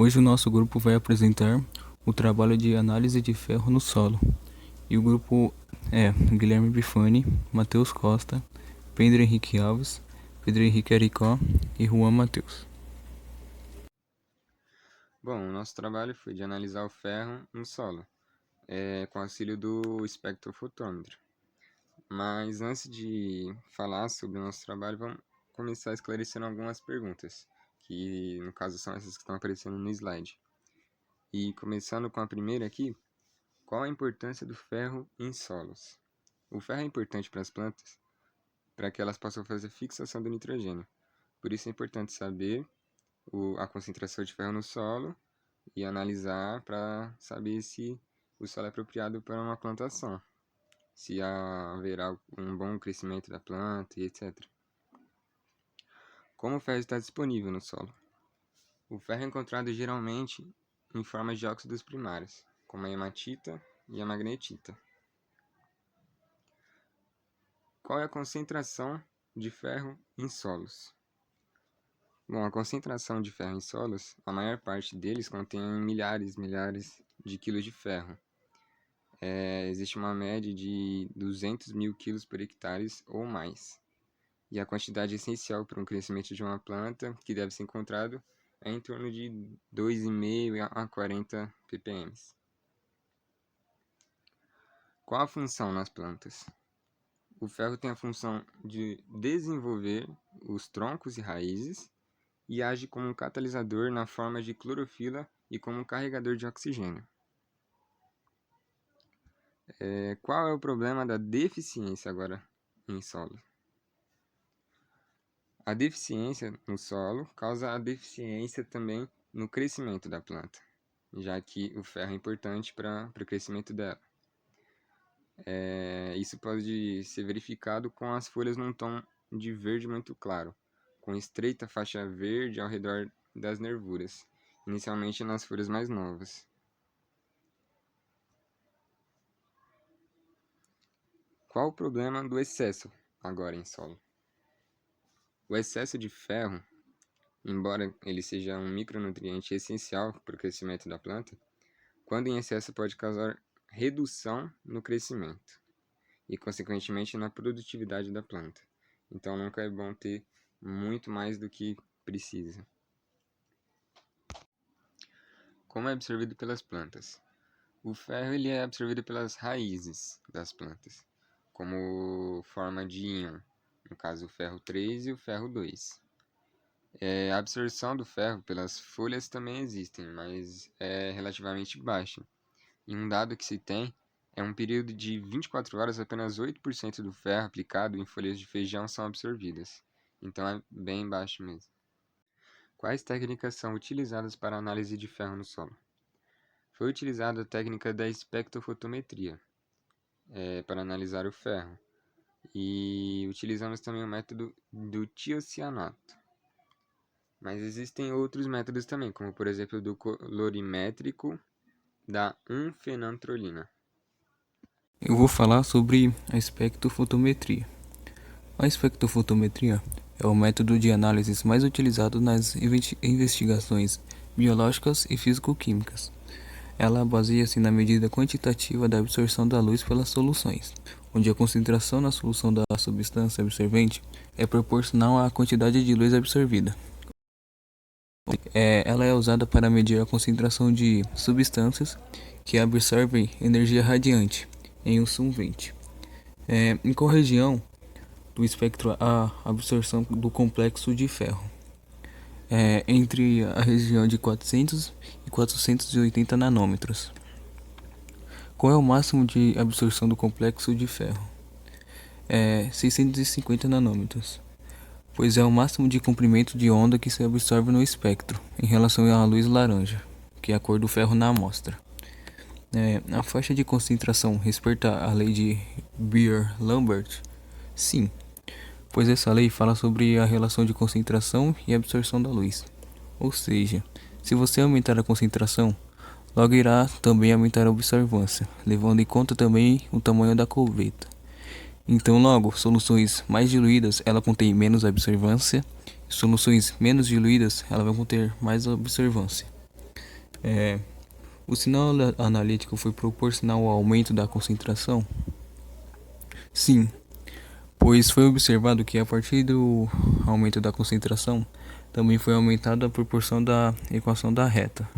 Hoje o nosso grupo vai apresentar o trabalho de análise de ferro no solo. E o grupo é Guilherme Bifani, Matheus Costa, Pedro Henrique Alves, Pedro Henrique Aricó e Juan Matheus. Bom, o nosso trabalho foi de analisar o ferro no solo, com auxílio do espectrofotômetro. Mas antes de falar sobre o nosso trabalho, vamos começar esclarecendo algumas perguntas, que no caso são essas que estão aparecendo no slide. E começando com a primeira aqui, qual a importância do ferro em solos? O ferro é importante para as plantas para que elas possam fazer fixação do nitrogênio. Por isso é importante saber a concentração de ferro no solo e analisar para saber se o solo é apropriado para uma plantação, se haverá um bom crescimento da planta e etc. Como o ferro está disponível no solo? O ferro é encontrado geralmente em forma de óxidos primários, como a hematita e a magnetita. Qual é a concentração de ferro em solos? Bom, a concentração de ferro em solos, a maior parte deles contém milhares de quilos de ferro. Existe uma média de 200 mil quilos por hectare ou mais. E a quantidade essencial para um crescimento de uma planta que deve ser encontrado é em torno de 2,5 a 40 ppm. Qual a função nas plantas? O ferro tem a função de desenvolver os troncos e raízes e age como um catalisador na forma de clorofila e como um carregador de oxigênio. Qual é o problema da deficiência agora em solo? A deficiência no solo causa a deficiência também no crescimento da planta, já que o ferro é importante para o crescimento dela. Isso pode ser verificado com as folhas num tom de verde muito claro, com estreita faixa verde ao redor das nervuras, inicialmente nas folhas mais novas. Qual o problema do excesso agora em solo? O excesso de ferro, embora ele seja um micronutriente essencial para o crescimento da planta, quando em excesso pode causar redução no crescimento e, consequentemente, na produtividade da planta. Então, nunca é bom ter muito mais do que precisa. Como é absorvido pelas plantas? O ferro ele é absorvido pelas raízes das plantas, como forma de íon, no caso o ferro 3 e o ferro 2. A absorção do ferro pelas folhas também existem, mas é relativamente baixa. E um dado que se tem é um período de 24 horas, apenas 8% do ferro aplicado em folhas de feijão são absorvidas. Então é bem baixo mesmo. Quais técnicas são utilizadas para análise de ferro no solo? Foi utilizada a técnica da espectrofotometria para analisar o ferro. E utilizamos também o método do tiocianato. Mas existem outros métodos também, como por exemplo do colorimétrico da 1-fenantrolina. Eu vou falar sobre a espectrofotometria. A espectrofotometria é o método de análise mais utilizado nas investigações biológicas e físico-químicas. Ela baseia-se na medida quantitativa da absorção da luz pelas soluções, onde a concentração na solução da substância absorvente é proporcional à quantidade de luz absorvida. Ela é usada para medir a concentração de substâncias que absorvem energia radiante em um solvente. Em qual região do espectro há absorção do complexo de ferro? Entre a região de 400 e 480 nanômetros. Qual é o máximo de absorção do complexo de ferro? 650 nanômetros, pois é o máximo de comprimento de onda que se absorve no espectro em relação à luz laranja, que é a cor do ferro na amostra. A faixa de concentração respeita a lei de Beer-Lambert? Sim, pois essa lei fala sobre a relação de concentração e absorção da luz. Ou seja, se você aumentar a concentração, logo irá também aumentar a absorvância, levando em conta também o tamanho da colheita. Então, logo, soluções mais diluídas ela contém menos absorvância, soluções menos diluídas ela vai conter mais absorvância. O sinal analítico foi proporcional ao aumento da concentração? Sim, pois foi observado que a partir do aumento da concentração, também foi aumentada a proporção da equação da reta.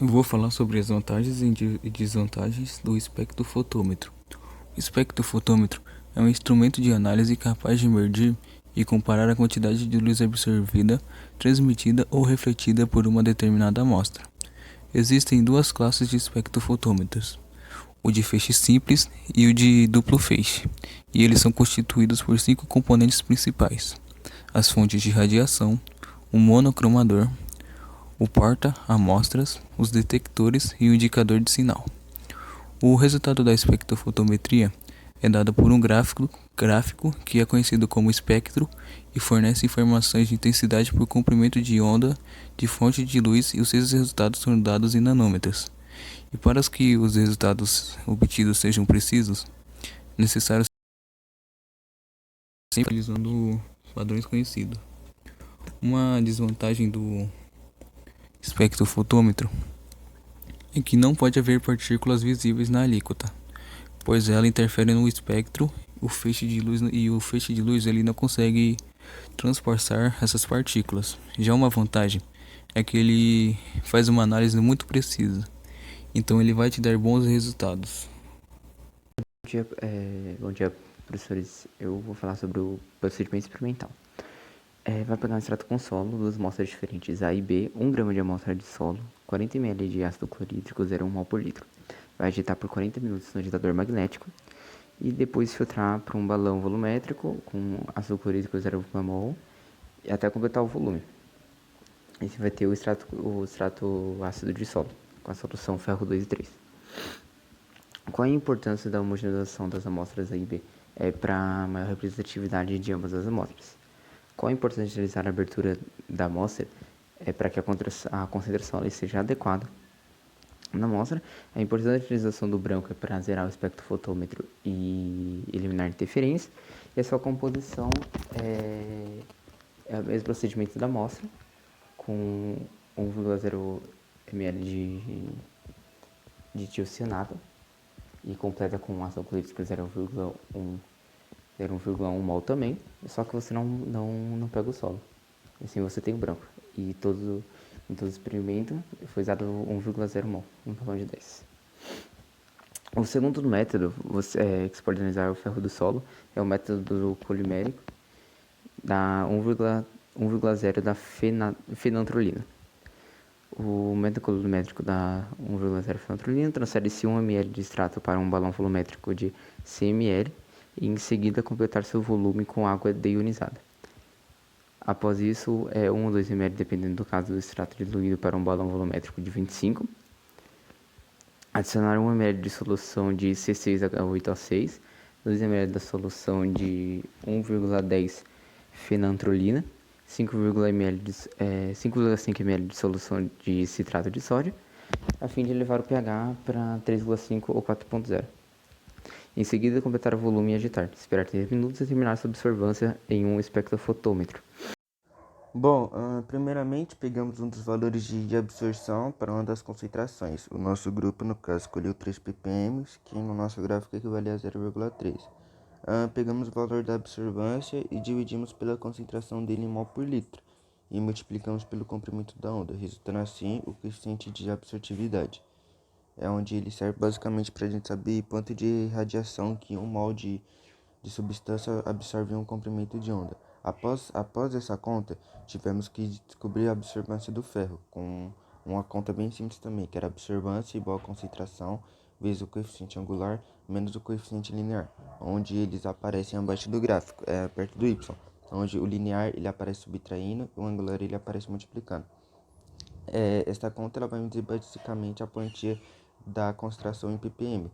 Eu vou falar sobre as vantagens e desvantagens do espectrofotômetro. O espectrofotômetro é um instrumento de análise capaz de medir e comparar a quantidade de luz absorvida, transmitida ou refletida por uma determinada amostra. Existem duas classes de espectrofotômetros, o de feixe simples e o de duplo feixe, e eles são constituídos por 5 componentes principais: as fontes de radiação, o monocromador, o porta-amostras, os detectores e o indicador de sinal. O resultado da espectrofotometria é dado por um gráfico que é conhecido como espectro e fornece informações de intensidade por comprimento de onda de fonte de luz, e os seus resultados são dados em nanômetros. E para que os resultados obtidos sejam precisos, é necessário sempre utilizando padrões conhecidos. Uma desvantagem do espectrofotômetro é que não pode haver partículas visíveis na alíquota, pois ela interfere no espectro. O feixe de luz ele não consegue transpassar essas partículas. Já uma vantagem é que ele faz uma análise muito precisa, então ele vai te dar bons resultados. Bom dia, professores. Eu vou falar sobre o procedimento experimental. Vai pegar um extrato com solo, duas amostras diferentes A e B, 1 grama de amostra de solo, 40 ml de ácido clorídrico, 0,1 mol por litro. Vai agitar por 40 minutos no agitador magnético e depois filtrar para um balão volumétrico com ácido clorídrico 0,1 mol e até completar o volume. Esse vai ter o extrato ácido de solo, com a solução ferro 2 e 3. Qual a importância da homogeneização das amostras A e B? Para maior representatividade de ambas as amostras. Qual a importância de realizar a abertura da amostra? Para que a concentração ali seja adequada na amostra. A importância da utilização do branco é para zerar o espectrofotômetro e eliminar interferência. E a sua composição é o mesmo procedimento da amostra, com 1,0 ml de tiocianato e completa com ácido clorídrico 0,1 mol também, só que você não pega o solo. Assim você tem o branco. E em todo o experimento foi usado 1,0 mol, um balão de 10. O segundo método que se pode analisar o ferro do solo é o método do polimérico da 1,0 da fenantrolina. O método colorimétrico da 1,0 fenantrolina transfere-se 1 ml de extrato para um balão volumétrico de 100 ml e em seguida completar seu volume com água deionizada. Após isso, 1 ou 2 ml, dependendo do caso do extrato diluído, para um balão volumétrico de 25. Adicionar 1 ml de solução de C6H8O6, 2 ml da solução de 1,10 fenantrolina, 5,5 ml de solução de citrato de sódio, a fim de elevar o pH para 3,5 ou 4,0. Em seguida, completar o volume e agitar. Esperar 30 minutos e terminar sua absorvância em um espectrofotômetro. Bom, primeiramente pegamos um dos valores de absorção para uma das concentrações. O nosso grupo, no caso, escolheu 3 ppm, que no nosso gráfico equivale a 0,3. Pegamos o valor da absorvância e dividimos pela concentração dele em mol por litro e multiplicamos pelo comprimento da onda, resultando assim o coeficiente de absortividade. É onde ele serve basicamente para a gente saber quanto de radiação que 1 mol de substância absorve em um comprimento de onda. Após essa conta, tivemos que descobrir a absorvância do ferro, com uma conta bem simples também, que era absorvância igual a concentração vezes o coeficiente angular menos o coeficiente linear, onde eles aparecem abaixo do gráfico, perto do y, onde o linear ele aparece subtraindo e o angular ele aparece multiplicando. Esta conta ela vai me dizer basicamente a quantia da concentração em ppm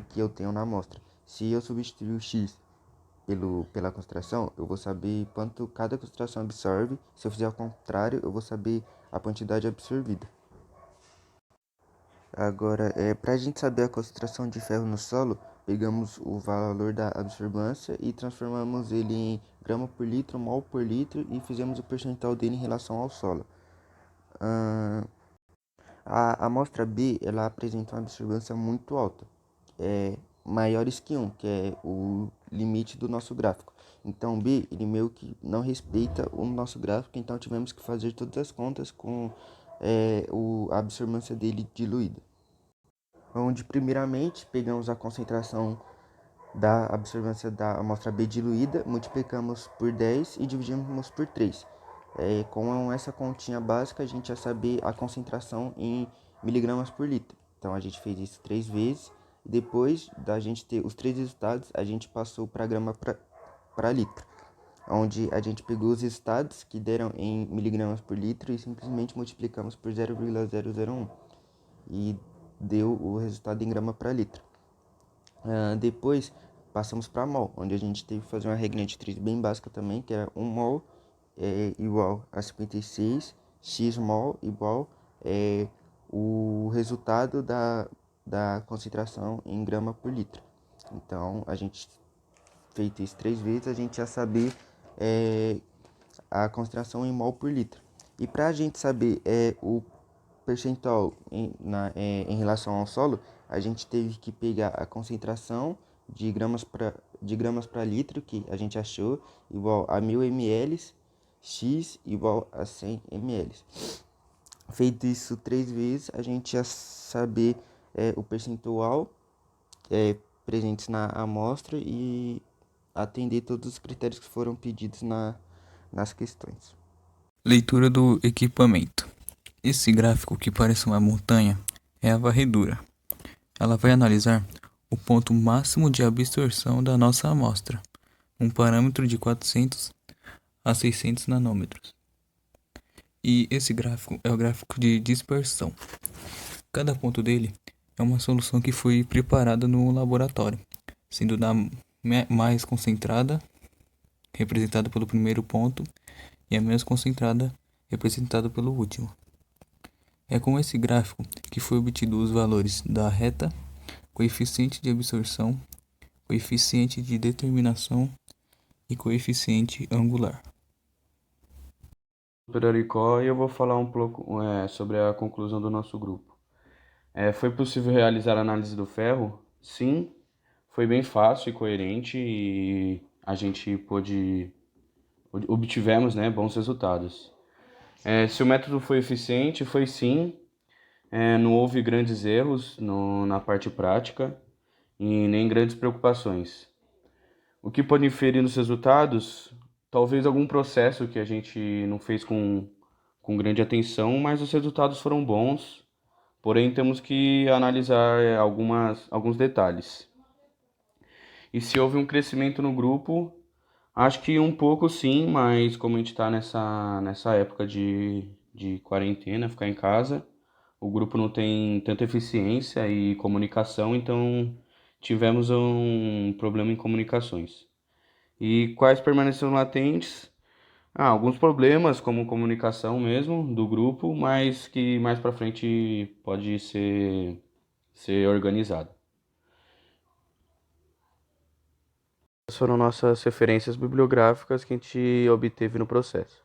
que eu tenho na amostra. Se eu substituir o x pela concentração, eu vou saber quanto cada concentração absorve. Se eu fizer ao contrário, eu vou saber a quantidade absorvida. Agora, para a gente saber a concentração de ferro no solo, pegamos o valor da absorvância e transformamos ele em grama por litro, mol por litro e fizemos o percentual dele em relação ao solo. ah, a amostra B, ela apresenta uma absorvância muito alta, maiores que 1, que é o limite do nosso gráfico. Então, B, ele meio que não respeita o nosso gráfico, então tivemos que fazer todas as contas com a absorvância dele diluída. Onde, primeiramente, pegamos a concentração da absorvância da amostra B diluída, multiplicamos por 10 e dividimos por 3. Com essa continha básica, a gente ia saber a concentração em miligramas por litro. Então, a gente fez isso 3 vezes e depois da gente ter os 3 resultados, a gente passou para grama para litro, onde a gente pegou os resultados que deram em miligramas por litro e simplesmente multiplicamos por 0,001 e deu o resultado em grama para litro. Depois passamos para mol, onde a gente teve que fazer uma regra de três bem básica também, que era 1 mol igual a 56, x mol igual o resultado da concentração em grama por litro. Então, a gente feito isso 3 vezes, a gente ia saber a concentração em mol por litro. E para a gente saber o percentual em relação ao solo, a gente teve que pegar a concentração de gramas para litro que a gente achou igual a 1000 ml, x igual a 100 ml. Feito isso 3 vezes, a gente ia saber o percentual presentes na amostra e atender todos os critérios que foram pedidos nas questões. Leitura do equipamento. Esse gráfico, que parece uma montanha, é a varredura. Ela vai analisar o ponto máximo de absorção da nossa amostra, um parâmetro de 400 a 600 nanômetros. E esse gráfico é o gráfico de dispersão. Cada ponto dele é uma solução que foi preparada no laboratório, sendo da mais concentrada, representada pelo primeiro ponto, e a menos concentrada, representada pelo último. É com esse gráfico que foi obtido os valores da reta, coeficiente de absorção, coeficiente de determinação e coeficiente angular. Doutor Aricó, e eu vou falar um pouco sobre a conclusão do nosso grupo. Foi possível realizar a análise do ferro? Sim, foi bem fácil e coerente e a gente obtivemos, né, bons resultados. Se o método foi eficiente, foi sim. Não houve grandes erros na parte prática e nem grandes preocupações. O que pode inferir nos resultados? Talvez algum processo que a gente não fez com grande atenção, mas os resultados foram bons. Porém, temos que analisar alguns detalhes. E se houve um crescimento no grupo, acho que um pouco sim, mas como a gente está nessa época de quarentena, ficar em casa, o grupo não tem tanta eficiência e comunicação, então tivemos um problema em comunicações. E quais permaneceram latentes? Alguns problemas, como comunicação mesmo, do grupo, mas que mais para frente pode ser organizado. Essas foram nossas referências bibliográficas que a gente obteve no processo.